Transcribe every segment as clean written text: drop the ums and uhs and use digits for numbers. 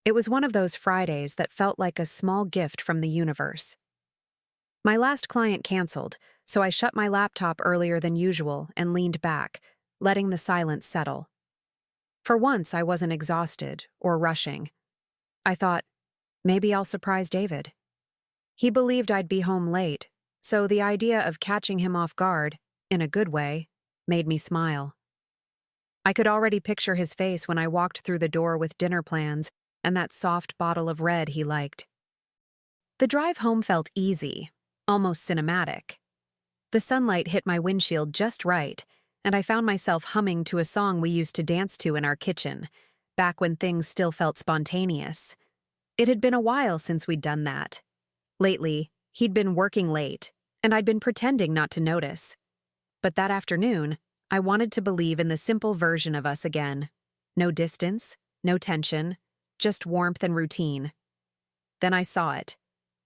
It was one of those Fridays that felt like a small gift from the universe. My last client canceled, so I shut my laptop earlier than usual and leaned back, letting the silence settle. For once, I wasn't exhausted or rushing. I thought, maybe I'll surprise David. He believed I'd be home late, so the idea of catching him off guard, in a good way, made me smile. I could already picture his face when I walked through the door with dinner plans and that soft bottle of red he liked. The drive home felt easy, almost cinematic. The sunlight hit my windshield just right, and I found myself humming to a song we used to dance to in our kitchen, back when things still felt spontaneous. It had been a while since we'd done that. Lately, he'd been working late, and I'd been pretending not to notice. But that afternoon, I wanted to believe in the simple version of us again. No distance, no tension, just warmth and routine. Then I saw it.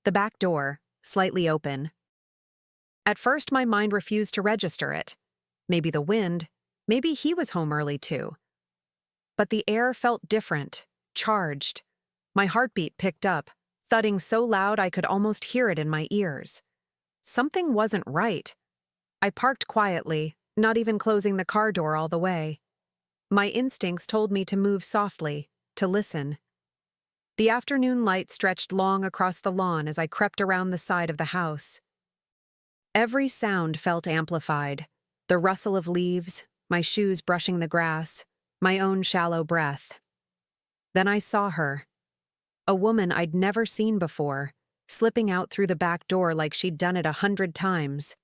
The back door, slightly open. At first, my mind refused to register it. Maybe the wind, maybe he was home early too. But the air felt different, charged. My heartbeat picked up, thudding so loud I could almost hear it in my ears. Something wasn't right. I parked quietly, not even closing the car door all the way. My instincts told me to move softly, to listen. The afternoon light stretched long across the lawn as I crept around the side of the house. Every sound felt amplified. The rustle of leaves, my shoes brushing the grass, my own shallow breath. Then I saw her. A woman I'd never seen before, slipping out through the back door like she'd done it 100 times.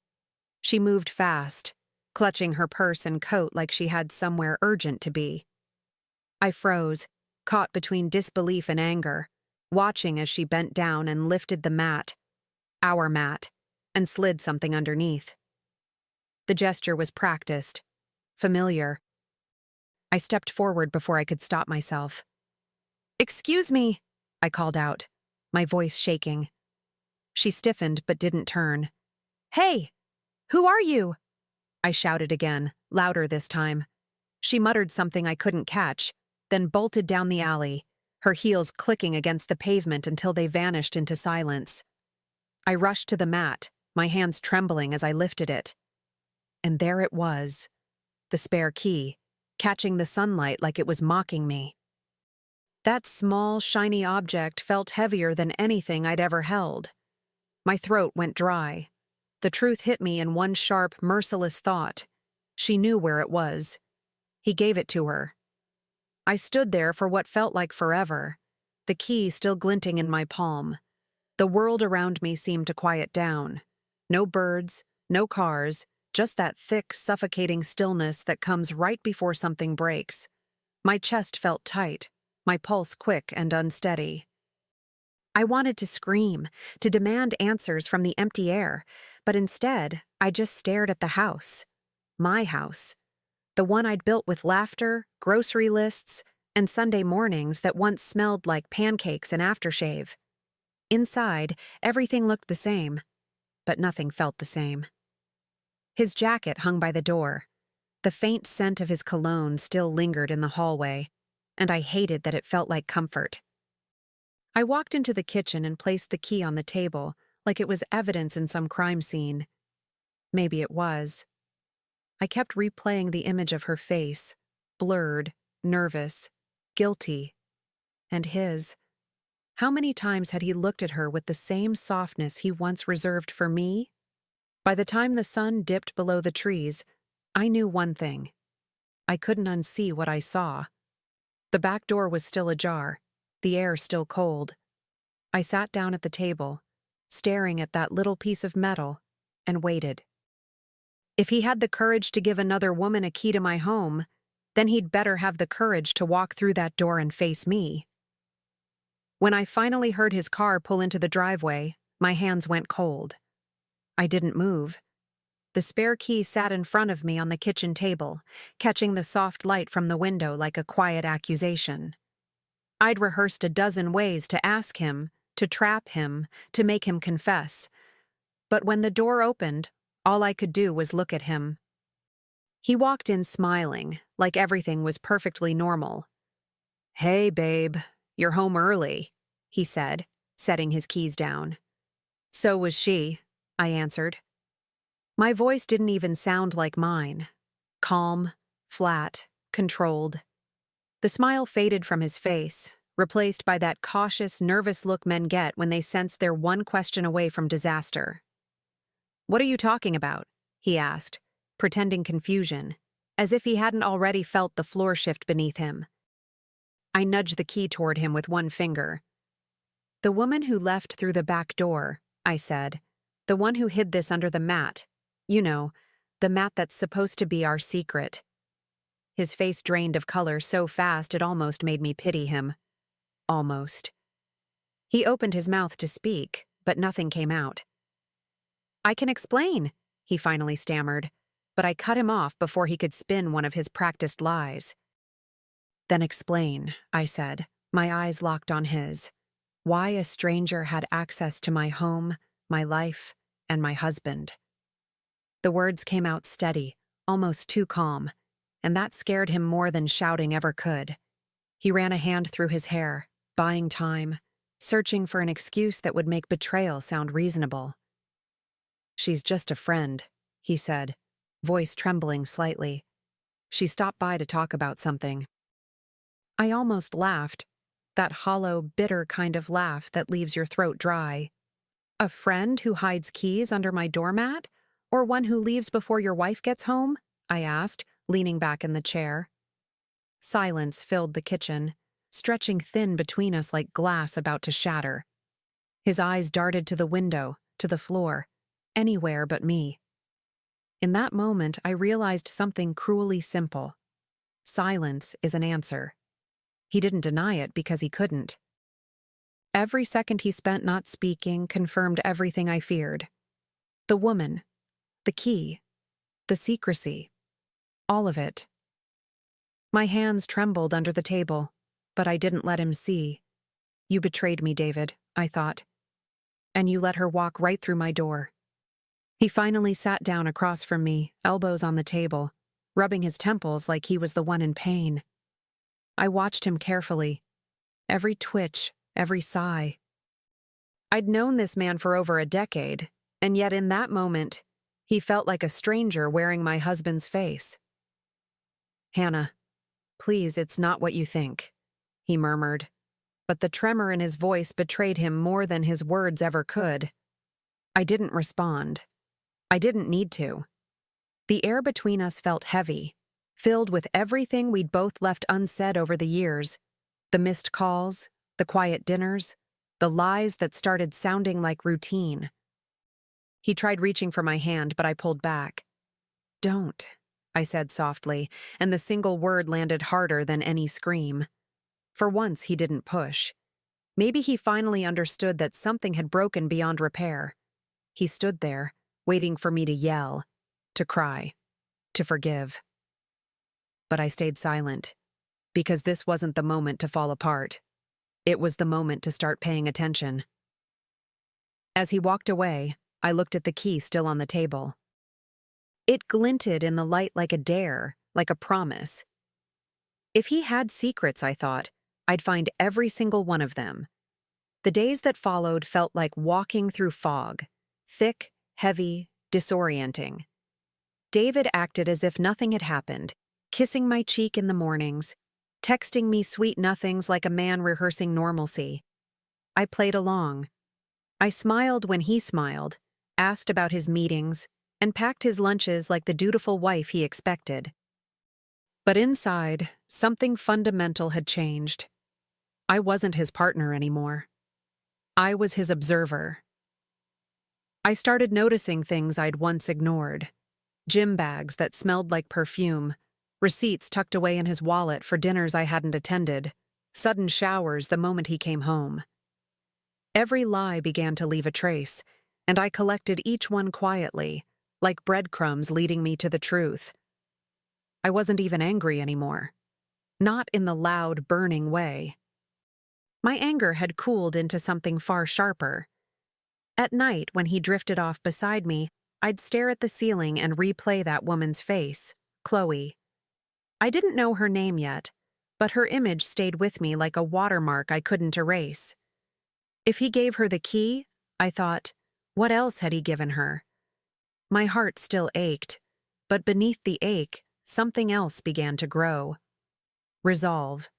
She moved fast, clutching her purse and coat like she had somewhere urgent to be. I froze, caught between disbelief and anger, watching as she bent down and lifted the mat, our mat, and slid something underneath. The gesture was practiced, familiar. I stepped forward before I could stop myself. "Excuse me," I called out, my voice shaking. She stiffened but didn't turn. "Hey, who are you?" I shouted again, louder this time. She muttered something I couldn't catch, then bolted down the alley, her heels clicking against the pavement until they vanished into silence. I rushed to the mat, my hands trembling as I lifted it. And there it was, the spare key, catching the sunlight like it was mocking me. That small, shiny object felt heavier than anything I'd ever held. My throat went dry. The truth hit me in one sharp, merciless thought. She knew where it was. He gave it to her. I stood there for what felt like forever, the key still glinting in my palm. The world around me seemed to quiet down. No birds, no cars, just that thick, suffocating stillness that comes right before something breaks. My chest felt tight, my pulse quick and unsteady. I wanted to scream, to demand answers from the empty air, but instead, I just stared at the house. My house. The one I'd built with laughter, grocery lists, and Sunday mornings that once smelled like pancakes and aftershave. Inside, everything looked the same, but nothing felt the same. His jacket hung by the door. The faint scent of his cologne still lingered in the hallway, and I hated that it felt like comfort. I walked into the kitchen and placed the key on the table, like it was evidence in some crime scene. Maybe it was. I kept replaying the image of her face, blurred, nervous, guilty. And his. How many times had he looked at her with the same softness he once reserved for me? By the time the sun dipped below the trees, I knew one thing. I couldn't unsee what I saw. The back door was still ajar, the air still cold. I sat down at the table, staring at that little piece of metal, and waited. If he had the courage to give another woman a key to my home, then he'd better have the courage to walk through that door and face me. When I finally heard his car pull into the driveway, my hands went cold. I didn't move. The spare key sat in front of me on the kitchen table, catching the soft light from the window like a quiet accusation. I'd rehearsed a dozen ways to ask him, to trap him, to make him confess. But when the door opened, all I could do was look at him. He walked in smiling, like everything was perfectly normal. "Hey, babe, "You're home early," he said, setting his keys down. "So was she," I answered. My voice didn't even sound like mine. Calm, flat, controlled. The smile faded from his face, replaced by that cautious, nervous look men get when they sense they're one question away from disaster. "What are you talking about?" he asked, pretending confusion, as if he hadn't already felt the floor shift beneath him. I nudged the key toward him with one finger. "The woman who left through the back door," I said. "The one who hid this under the mat. You know, the mat that's supposed to be our secret." His face drained of color so fast it almost made me pity him. Almost. He opened his mouth to speak, but nothing came out. "I can explain," he finally stammered, but I cut him off before he could spin one of his practiced lies. "Then explain," I said, my eyes locked on his. "Why a stranger had access to my home, my life, and my husband." The words came out steady, almost too calm, and that scared him more than shouting ever could. He ran a hand through his hair, buying time, searching for an excuse that would make betrayal sound reasonable. "She's just a friend," he said, voice trembling slightly. "She stopped by to talk about something." I almost laughed, that hollow, bitter kind of laugh that leaves your throat dry. "A friend who hides keys under my doormat? Or one who leaves before your wife gets home?" I asked, leaning back in the chair. Silence filled the kitchen, stretching thin between us like glass about to shatter. His eyes darted to the window, to the floor, anywhere but me. In that moment, I realized something cruelly simple. Silence is an answer. He didn't deny it because he couldn't. Every second he spent not speaking confirmed everything I feared. The woman, the key, the secrecy, all of it. My hands trembled under the table, but I didn't let him see. "You betrayed me, David," I thought. "And you let her walk right through my door." He finally sat down across from me, elbows on the table, rubbing his temples like he was the one in pain. I watched him carefully. Every twitch, every sigh. I'd known this man for over a decade, and yet in that moment, he felt like a stranger wearing my husband's face. "Hannah, please, it's not what you think," he murmured, but the tremor in his voice betrayed him more than his words ever could. I didn't respond. I didn't need to. The air between us felt heavy, filled with everything we'd both left unsaid over the years. The missed calls, the quiet dinners, the lies that started sounding like routine. He tried reaching for my hand, but I pulled back. "Don't," I said softly, and the single word landed harder than any scream. For once, he didn't push. Maybe he finally understood that something had broken beyond repair. He stood there, waiting for me to yell, to cry, to forgive. But I stayed silent, because this wasn't the moment to fall apart. It was the moment to start paying attention. As he walked away, I looked at the key still on the table. It glinted in the light like a dare, like a promise. If he had secrets, I thought, I'd find every single one of them. The days that followed felt like walking through fog, thick, heavy, disorienting. David acted as if nothing had happened, kissing my cheek in the mornings, texting me sweet nothings like a man rehearsing normalcy. I played along. I smiled when he smiled, asked about his meetings, and packed his lunches like the dutiful wife he expected. But inside, something fundamental had changed. I wasn't his partner anymore. I was his observer. I started noticing things I'd once ignored. Gym bags that smelled like perfume, receipts tucked away in his wallet for dinners I hadn't attended, sudden showers the moment he came home. Every lie began to leave a trace, and I collected each one quietly, like breadcrumbs leading me to the truth. I wasn't even angry anymore. Not in the loud, burning way. My anger had cooled into something far sharper. At night, when he drifted off beside me, I'd stare at the ceiling and replay that woman's face, Chloe. I didn't know her name yet, but her image stayed with me like a watermark I couldn't erase. If he gave her the key, I thought, what else had he given her? My heart still ached, but beneath the ache, something else began to grow. Resolve.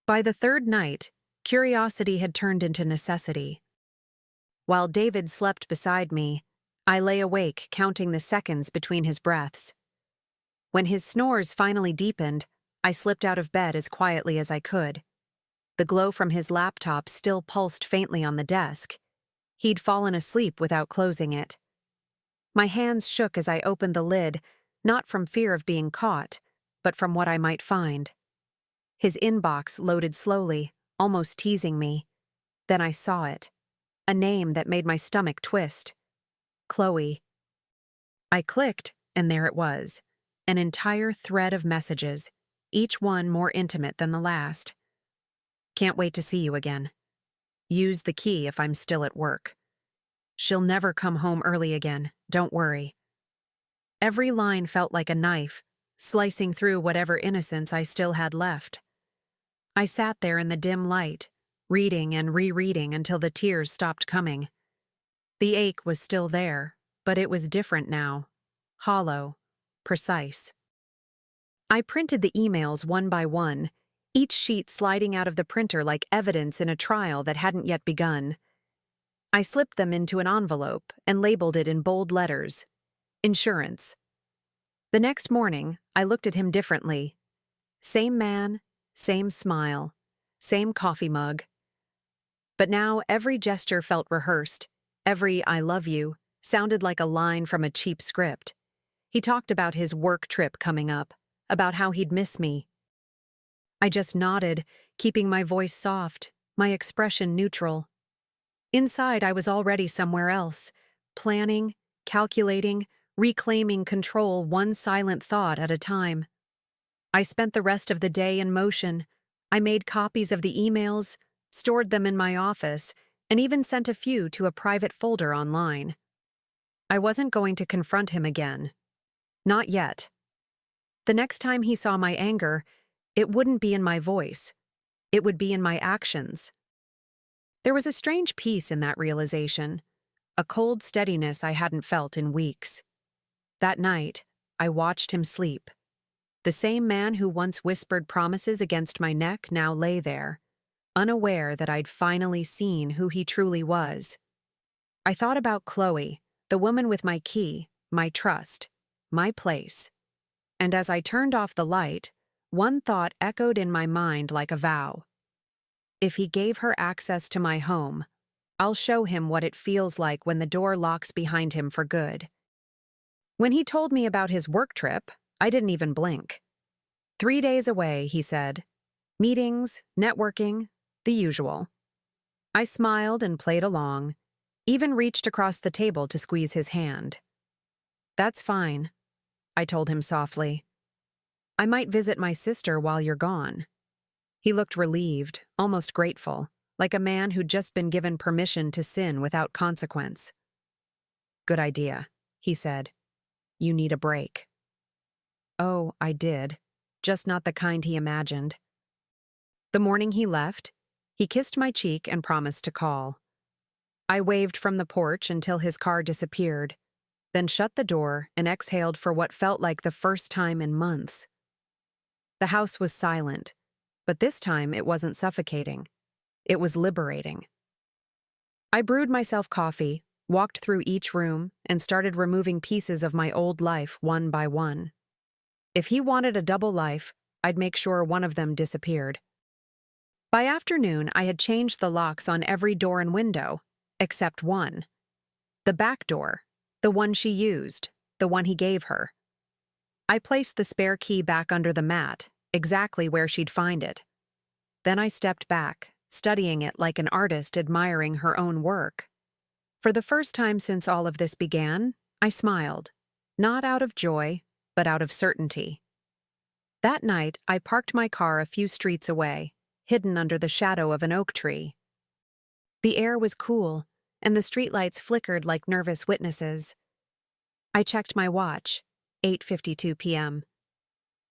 By the third night, curiosity had turned into necessity. While David slept beside me, I lay awake counting the seconds between his breaths. When his snores finally deepened, I slipped out of bed as quietly as I could. The glow from his laptop still pulsed faintly on the desk. He'd fallen asleep without closing it. My hands shook as I opened the lid, not from fear of being caught, but from what I might find. His inbox loaded slowly, almost teasing me. Then I saw it. A name that made my stomach twist. Chloe. I clicked, and there it was. An entire thread of messages, each one more intimate than the last. Can't wait to see you again. Use the key if I'm still at work. She'll never come home early again, don't worry. Every line felt like a knife, slicing through whatever innocence I still had left. I sat there in the dim light, reading and rereading until the tears stopped coming. The ache was still there, but it was different now. Hollow. Precise. I printed the emails one by one, each sheet sliding out of the printer like evidence in a trial that hadn't yet begun. I slipped them into an envelope and labeled it in bold letters. Insurance. The next morning, I looked at him differently. Same man, same smile, same coffee mug. But now every gesture felt rehearsed. Every "I love you" sounded like a line from a cheap script. He talked about his work trip coming up, about how he'd miss me. I just nodded, keeping my voice soft, my expression neutral. Inside, I was already somewhere else, planning, calculating, reclaiming control one silent thought at a time. I spent the rest of the day in motion. I made copies of the emails, stored them in my office, and even sent a few to a private folder online. I wasn't going to confront him again. Not yet. The next time he saw my anger, it wouldn't be in my voice. It would be in my actions. There was a strange peace in that realization, a cold steadiness I hadn't felt in weeks. That night, I watched him sleep. The same man who once whispered promises against my neck now lay there, unaware that I'd finally seen who he truly was. I thought about Chloe, the woman with my key, my trust, my place. And as I turned off the light, one thought echoed in my mind like a vow. If he gave her access to my home, I'll show him what it feels like when the door locks behind him for good. When he told me about his work trip, I didn't even blink. 3 days away, he said. Meetings, networking, the usual. I smiled and played along, even reached across the table to squeeze his hand. That's fine, I told him softly. I might visit my sister while you're gone. He looked relieved, almost grateful, like a man who'd just been given permission to sin without consequence. Good idea, he said. You need a break. Oh, I did, just not the kind he imagined. The morning he left, he kissed my cheek and promised to call. I waved from the porch until his car disappeared, then shut the door and exhaled for what felt like the first time in months. The house was silent, but this time it wasn't suffocating. It was liberating. I brewed myself coffee, walked through each room, and started removing pieces of my old life one by one. If he wanted a double life, I'd make sure one of them disappeared. By afternoon, I had changed the locks on every door and window, except one. The back door, the one she used, the one he gave her. I placed the spare key back under the mat, exactly where she'd find it. Then I stepped back, studying it like an artist admiring her own work. For the first time since all of this began, I smiled, not out of joy, but out of certainty. That night, I parked my car a few streets away, hidden under the shadow of an oak tree. The air was cool, and the streetlights flickered like nervous witnesses. I checked my watch, 8:52 p.m.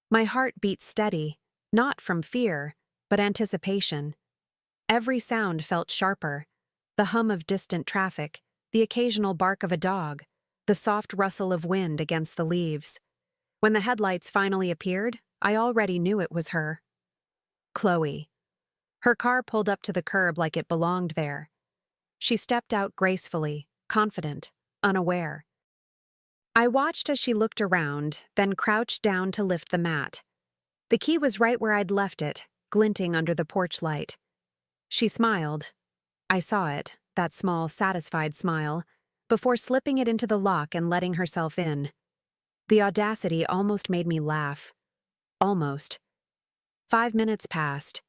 My heart beat steady, Not from fear, but anticipation. Every sound felt sharper. The hum of distant traffic, the occasional bark of a dog, the soft rustle of wind against the leaves. When the headlights finally appeared, I already knew it was her. Chloe. Her car pulled up to the curb like it belonged there. She stepped out gracefully, confident, unaware. I watched as she looked around, then crouched down to lift the mat. The key was right where I'd left it, glinting under the porch light. She smiled. I saw it, that small, satisfied smile, before slipping it into the lock and letting herself in. The audacity almost made me laugh. Almost. 5 minutes passed.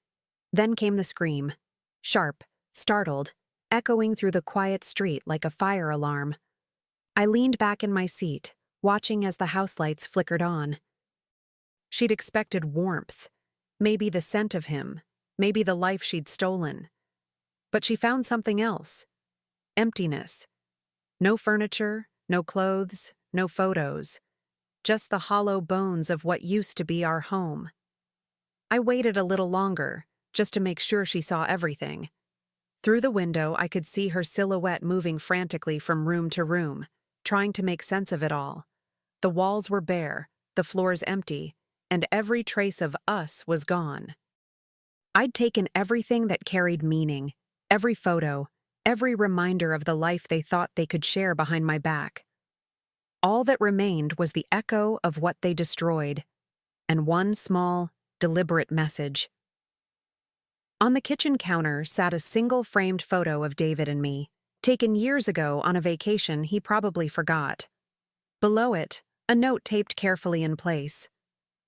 Then came the scream. Sharp, startled, echoing through the quiet street like a fire alarm. I leaned back in my seat, watching as the house lights flickered on. She'd expected warmth, maybe the scent of him, maybe the life she'd stolen. But she found something else. Emptiness. No furniture, no clothes, no photos. Just the hollow bones of what used to be our home. I waited a little longer, just to make sure she saw everything. Through the window, I could see her silhouette moving frantically from room to room, trying to make sense of it all. The walls were bare, the floors empty, and every trace of us was gone. I'd taken everything that carried meaning, every photo, every reminder of the life they thought they could share behind my back. All that remained was the echo of what they destroyed, and one small, deliberate message. On the kitchen counter sat a single framed photo of David and me, taken years ago on a vacation he probably forgot. Below it, a note taped carefully in place.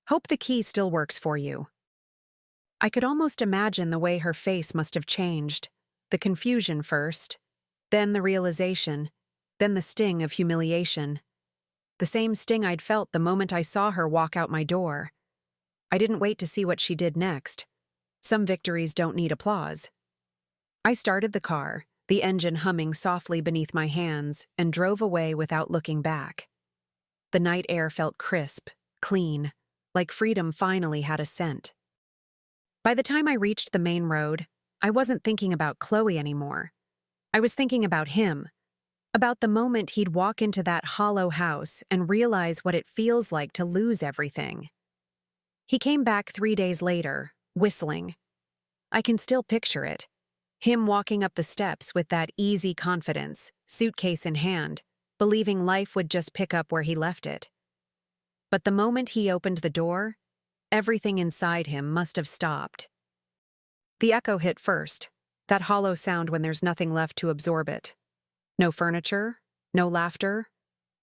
Hope the key still works for you. I could almost imagine the way her face must have changed. The confusion first, then the realization, then the sting of humiliation. The same sting I'd felt the moment I saw her walk out my door. I didn't wait to see what she did next. Some victories don't need applause. I started the car, the engine humming softly beneath my hands, and drove away without looking back. The night air felt crisp, clean, like freedom finally had a scent. By the time I reached the main road, I wasn't thinking about Chloe anymore. I was thinking about him, about the moment he'd walk into that hollow house and realize what it feels like to lose everything. He came back 3 days later, whistling. I can still picture it. Him walking up the steps with that easy confidence, suitcase in hand, believing life would just pick up where he left it. But the moment he opened the door, everything inside him must have stopped. The echo hit first, that hollow sound when there's nothing left to absorb it. No furniture, no laughter,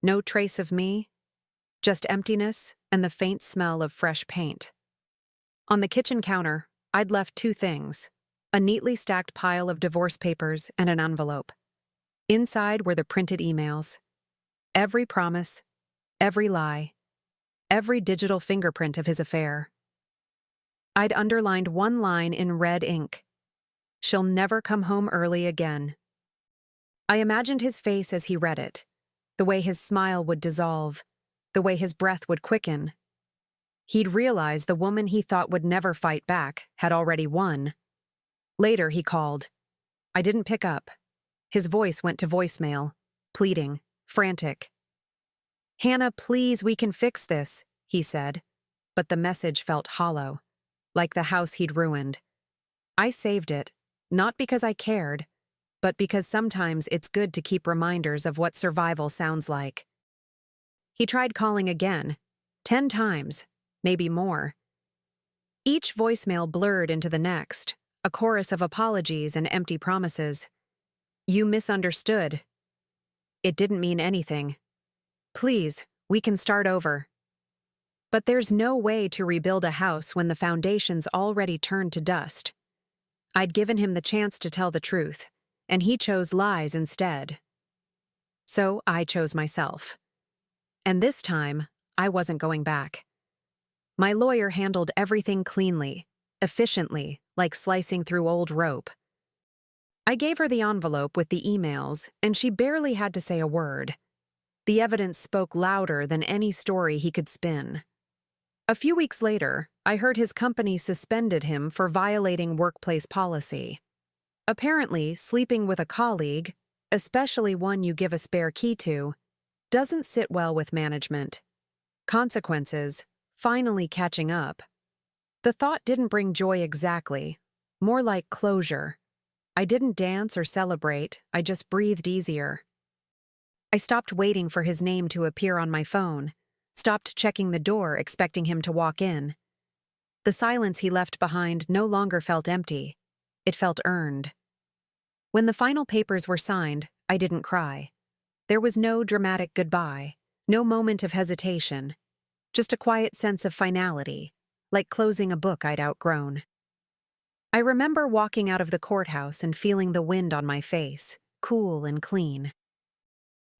no trace of me, just emptiness and the faint smell of fresh paint. On the kitchen counter, I'd left 2 things, a neatly stacked pile of divorce papers and an envelope. Inside were the printed emails. Every promise, every lie, every digital fingerprint of his affair. I'd underlined one line in red ink. She'll never come home early again. I imagined his face as he read it, the way his smile would dissolve, the way his breath would quicken. He'd realize the woman he thought would never fight back had already won. Later he called. I didn't pick up. His voice went to voicemail, pleading, frantic. "Hannah, please, we can fix this," he said. But the message felt hollow, like the house he'd ruined. I saved it, not because I cared, but because sometimes it's good to keep reminders of what survival sounds like. He tried calling again, 10 times, maybe more. Each voicemail blurred into the next, a chorus of apologies and empty promises. "You misunderstood. It didn't mean anything. Please, we can start over." But there's no way to rebuild a house when the foundation's already turned to dust. I'd given him the chance to tell the truth, and he chose lies instead. So I chose myself. And this time, I wasn't going back. My lawyer handled everything cleanly, efficiently, like slicing through old rope. I gave her the envelope with the emails, and she barely had to say a word. The evidence spoke louder than any story he could spin. A few weeks later, I heard his company suspended him for violating workplace policy. Apparently, sleeping with a colleague, especially one you give a spare key to, doesn't sit well with management. Consequences, finally catching up. The thought didn't bring joy exactly, more like closure. I didn't dance or celebrate, I just breathed easier. I stopped waiting for his name to appear on my phone, stopped checking the door expecting him to walk in. The silence he left behind no longer felt empty. It felt earned. When the final papers were signed, I didn't cry. There was no dramatic goodbye, no moment of hesitation, just a quiet sense of finality, like closing a book I'd outgrown. I remember walking out of the courthouse and feeling the wind on my face, cool and clean.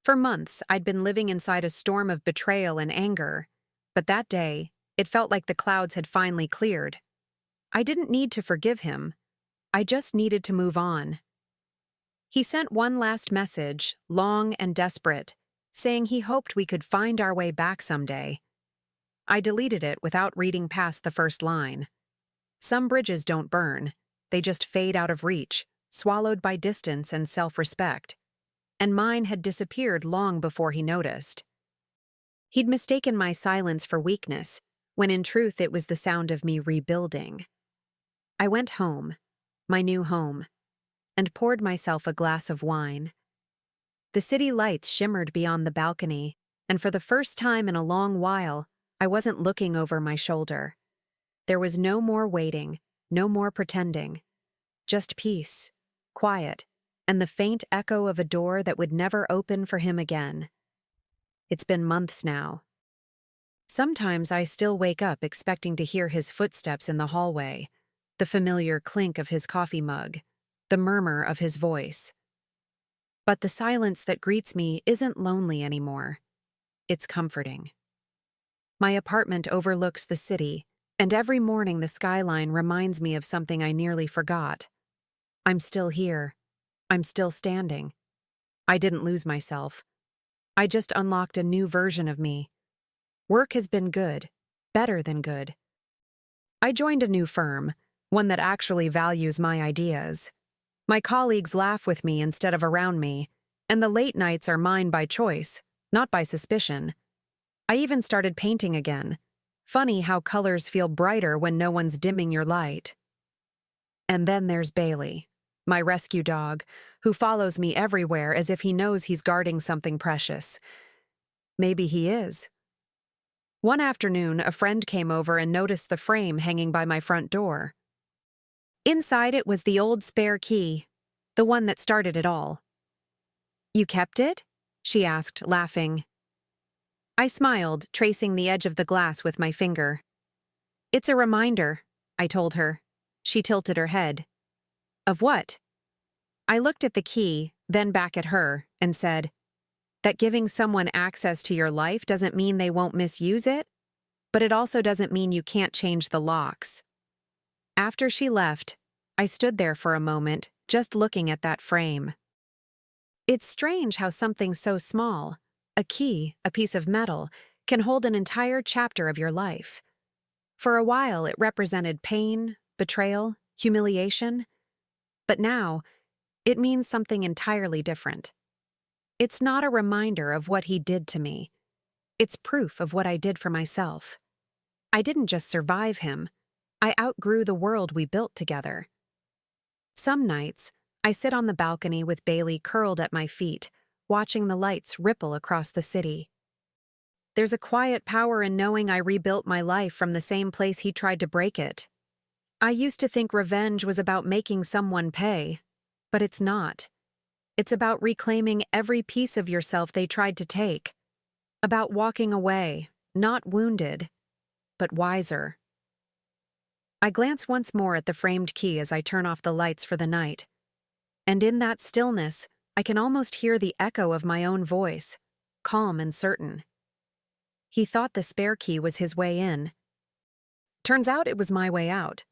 For months, I'd been living inside a storm of betrayal and anger, but that day, it felt like the clouds had finally cleared. I didn't need to forgive him. I just needed to move on. He sent one last message, long and desperate, saying he hoped we could find our way back someday. I deleted it without reading past the first line. Some bridges don't burn, they just fade out of reach, swallowed by distance and self-respect. And mine had disappeared long before he noticed. He'd mistaken my silence for weakness, when in truth it was the sound of me rebuilding. I went home, my new home, and poured myself a glass of wine. The city lights shimmered beyond the balcony, and for the first time in a long while, I wasn't looking over my shoulder. There was no more waiting, no more pretending. Just peace, quiet, and the faint echo of a door that would never open for him again. It's been months now. Sometimes I still wake up expecting to hear his footsteps in the hallway, the familiar clink of his coffee mug, the murmur of his voice. But the silence that greets me isn't lonely anymore. It's comforting. My apartment overlooks the city, and every morning the skyline reminds me of something I nearly forgot. I'm still here. I'm still standing. I didn't lose myself. I just unlocked a new version of me. Work has been good, better than good. I joined a new firm, one that actually values my ideas. My colleagues laugh with me instead of around me, and the late nights are mine by choice, not by suspicion. I even started painting again. Funny how colors feel brighter when no one's dimming your light. And then there's Bailey, my rescue dog, who follows me everywhere as if he knows he's guarding something precious. Maybe he is. One afternoon, a friend came over and noticed the frame hanging by my front door. Inside it was the old spare key, the one that started it all. "You kept it?" she asked, laughing. I smiled, tracing the edge of the glass with my finger. "It's a reminder," I told her. She tilted her head. "Of what?" I looked at the key, then back at her, and said, "That giving someone access to your life doesn't mean they won't misuse it, but it also doesn't mean you can't change the locks." After she left, I stood there for a moment, just looking at that frame. It's strange how something so small, a key, a piece of metal, can hold an entire chapter of your life. For a while, it represented pain, betrayal, humiliation. But now, it means something entirely different. It's not a reminder of what he did to me. It's proof of what I did for myself. I didn't just survive him. I outgrew the world we built together. Some nights, I sit on the balcony with Bailey curled at my feet, watching the lights ripple across the city. There's a quiet power in knowing I rebuilt my life from the same place he tried to break it. I used to think revenge was about making someone pay, but it's not. It's about reclaiming every piece of yourself they tried to take. About walking away, not wounded, but wiser. I glance once more at the framed key as I turn off the lights for the night. And in that stillness, I can almost hear the echo of my own voice, calm and certain. He thought the spare key was his way in. Turns out it was my way out.